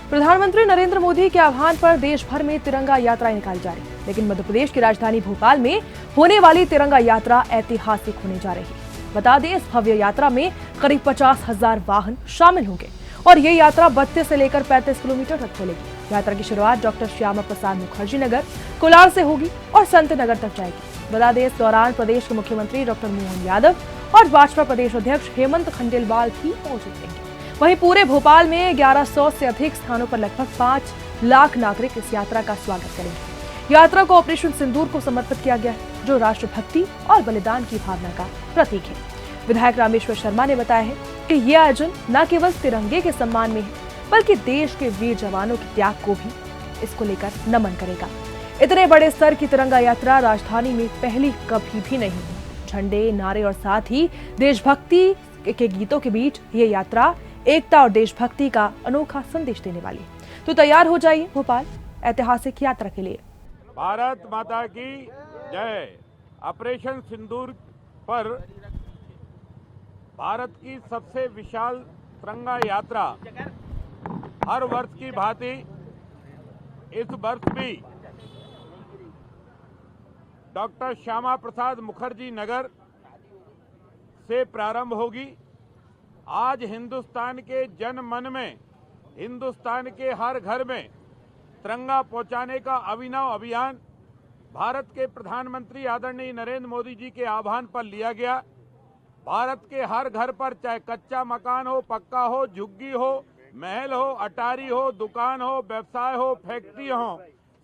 प्रधानमंत्री नरेंद्र मोदी के आह्वान पर देश भर में तिरंगा यात्राएं निकाली जा रही, लेकिन मध्य प्रदेश की राजधानी भोपाल में होने वाली तिरंगा यात्रा ऐतिहासिक होने जा रही है। बता दें, इस भव्य यात्रा में करीब 50,000 वाहन शामिल होंगे और ये यात्रा 32 से लेकर 35 किलोमीटर तक चलेगी। यात्रा की शुरुआत डॉक्टर श्यामा प्रसाद मुखर्जी नगर कोलार से होगी और संत नगर तक जाएगी। बता दें, इस दौरान प्रदेश के मुख्यमंत्री डॉक्टर मोहन यादव और भाजपा प्रदेश अध्यक्ष हेमंत खंडेलवाल भी मौजूद रहेंगे। वहीं पूरे भोपाल में 1100 से अधिक स्थानों पर लगभग 5 लाख नागरिक इस यात्रा का स्वागत करेंगे। यात्रा को ऑपरेशन सिंदूर को समर्पित किया गया है, जो राष्ट्रभक्ति और बलिदान की भावना का प्रतीक है। विधायक रामेश्वर शर्मा ने बताया है कि यह आयोजन न केवल तिरंगे के सम्मान में है, बल्कि देश के वीर जवानों के त्याग को भी इसको लेकर नमन करेगा। इतने बड़े स्तर की तिरंगा यात्रा राजधानी में पहली कभी भी नहीं हुई। झंडे, नारे और साथ ही देशभक्ति के गीतों के बीच ये यात्रा एकता और देशभक्ति का अनोखा संदेश देने वाली है। तो तैयार हो जाइए भोपाल ऐतिहासिक यात्रा के लिए। भारत माता की जय। ऑपरेशन सिंदूर पर भारत की सबसे विशाल तिरंगा यात्रा हर वर्ष की भांति इस वर्ष भी डॉक्टर श्यामा प्रसाद मुखर्जी नगर से प्रारंभ होगी। आज हिंदुस्तान के जन मन में, हिंदुस्तान के हर घर में तिरंगा पहुंचाने का अभिनव अभियान भारत के प्रधानमंत्री आदरणीय नरेंद्र मोदी जी के आह्वान पर लिया गया। भारत के हर घर पर, चाहे कच्चा मकान हो, पक्का हो, झुग्गी हो, महल हो, अटारी हो, दुकान हो, व्यवसाय हो, फैक्ट्री हो,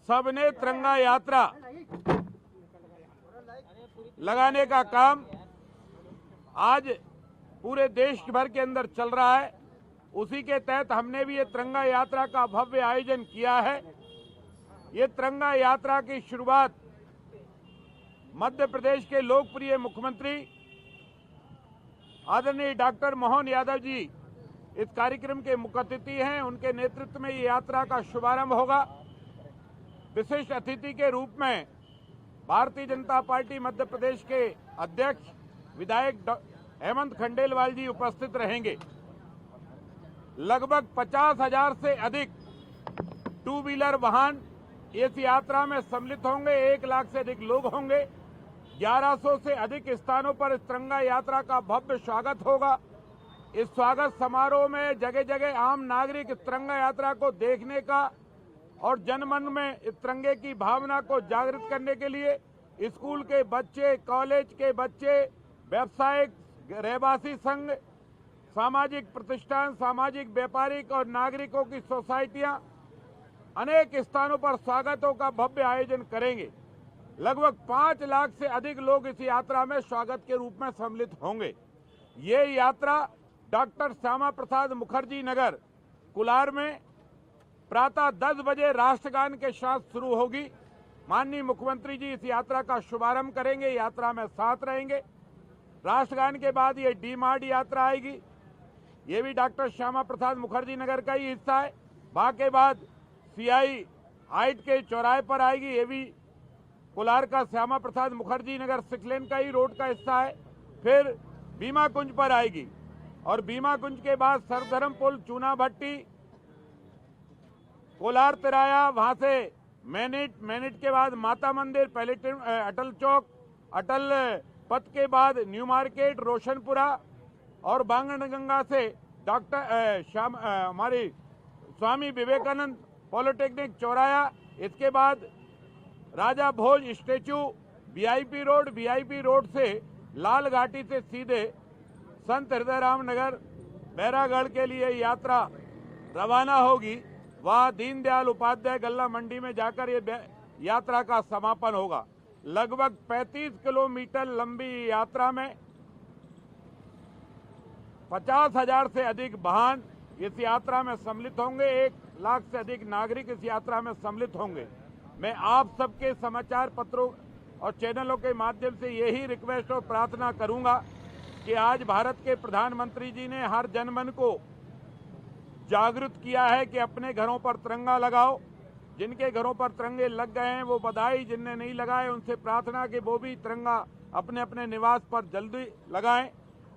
सबने तिरंगा यात्रा लगाने का काम आज पूरे देश भर के अंदर चल रहा है। उसी के तहत हमने भी ये तिरंगा यात्रा का भव्य आयोजन किया है। ये तिरंगा यात्रा की शुरुआत मध्य प्रदेश के लोकप्रिय मुख्यमंत्री आदरणीय डॉक्टर मोहन यादव जी इस कार्यक्रम के मुख्य अतिथि हैं। उनके नेतृत्व में ये यात्रा का शुभारंभ होगा। विशिष्ट अतिथि के रूप में भारतीय जनता पार्टी मध्य प्रदेश के अध्यक्ष विधायक हेमंत खंडेलवाल जी उपस्थित रहेंगे। लगभग 50,000 से अधिक टू व्हीलर वाहन इस यात्रा में सम्मिलित होंगे। 1 लाख से अधिक लोग होंगे। 1100 से अधिक स्थानों पर इस तिरंगा यात्रा का भव्य स्वागत होगा। इस स्वागत समारोह में जगह जगह आम नागरिक इस तिरंगा यात्रा को देखने का और जनमन में इस तिरंगे की भावना को जागृत करने के लिए स्कूल के बच्चे, कॉलेज के बच्चे, व्यावसायिक रहवासी संघ, सामाजिक प्रतिष्ठान, सामाजिक व्यापारिक और नागरिकों की सोसाइटियां अनेक स्थानों पर स्वागतों का भव्य आयोजन करेंगे। लगभग 5 लाख से अधिक लोग इस यात्रा में स्वागत के रूप में सम्मिलित होंगे। ये यात्रा डॉक्टर श्यामा प्रसाद मुखर्जी नगर कोलार में प्रातः 10 बजे राष्ट्रगान के साथ शुरू होगी। माननीय मुख्यमंत्री जी इस यात्रा का शुभारंभ करेंगे, यात्रा में साथ रहेंगे। राष्ट्रगान के बाद ये डी मार्ट यात्रा आएगी। ये भी डॉक्टर श्यामा प्रसाद मुखर्जी नगर का ही हिस्सा है। वहां के बाद सीआई हाइट के चौराहे पर आएगी। ये भी कोलार का श्यामा प्रसाद मुखर्जी नगर 6 लेन का ही रोड का हिस्सा है। फिर बीमा कुंज पर आएगी और बीमा कुंज के बाद सरधर्म पुल, चूना भट्टी, कोलार तिराया, वहां से मैनिट के बाद माता मंदिर, अटल चौक, अटल पथ के बाद न्यू मार्केट, रोशनपुरा और बांगणगंगा से हमारी स्वामी विवेकानंद पॉलिटेक्निक चौराया। इसके बाद राजा भोज स्टेचू, वीआईपी रोड से लाल घाटी से सीधे संत हृदयराम नगर, बैरागढ़ के लिए यात्रा रवाना होगी। वहां दीनदयाल उपाध्याय गल्ला मंडी में जाकर ये यात्रा का समापन होगा। लगभग 35 किलोमीटर लंबी यात्रा में 50,000 से अधिक वाहन इस यात्रा में सम्मिलित होंगे। 1 लाख से अधिक नागरिक इस यात्रा में सम्मिलित होंगे। मैं आप सबके समाचार पत्रों और चैनलों के माध्यम से यही रिक्वेस्ट और प्रार्थना करूंगा कि आज भारत के प्रधानमंत्री जी ने हर जनमन को जागरूक किया है कि अपने घरों पर तिरंगा लगाओ। जिनके घरों पर तिरंगे लग गए हैं वो बधाई, जिनने नहीं लगाए उनसे प्रार्थना कि वो भी तिरंगा अपने अपने निवास पर जल्दी लगाएं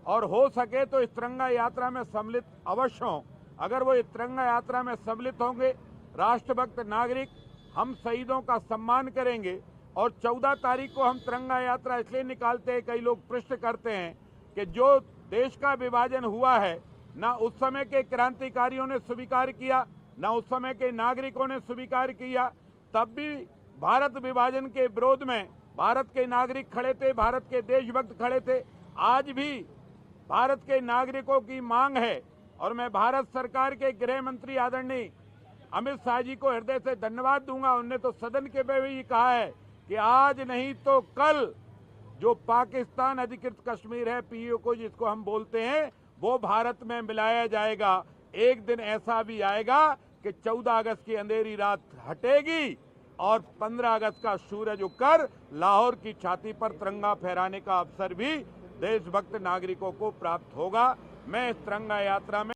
और हो सके तो इस तिरंगा यात्रा में सम्मिलित अवश्य हों। अगर वो इस तिरंगा यात्रा में सम्मिलित होंगे, राष्ट्रभक्त नागरिक, हम शहीदों का सम्मान करेंगे। और 14 तारीख को हम तिरंगा यात्रा इसलिए निकालते हैं, कई लोग प्रश्न करते हैं कि जो देश का विभाजन हुआ है, ना उस समय के क्रांतिकारियों ने स्वीकार किया, ना उस समय के नागरिकों ने स्वीकार किया। तब भी भारत विभाजन के विरोध में भारत के नागरिक खड़े थे, भारत के देशभक्त खड़े थे। आज भी भारत के नागरिकों की मांग है और मैं भारत सरकार के गृह मंत्री आदरणीय अमित शाह जी को हृदय से धन्यवाद दूंगा। उन्होंने तो सदन के में भी कहा है कि आज नहीं तो कल जो पाकिस्तान अधिकृत कश्मीर है, पीओके जिसको हम बोलते हैं, वो भारत में मिलाया जाएगा। एक दिन ऐसा भी आएगा कि 14 अगस्त की अंधेरी रात हटेगी और 15 अगस्त का सूरज उगकर लाहौर की छाती पर तिरंगा फहराने का अवसर भी देशभक्त नागरिकों को प्राप्त होगा। मैं इस तिरंगा यात्रा में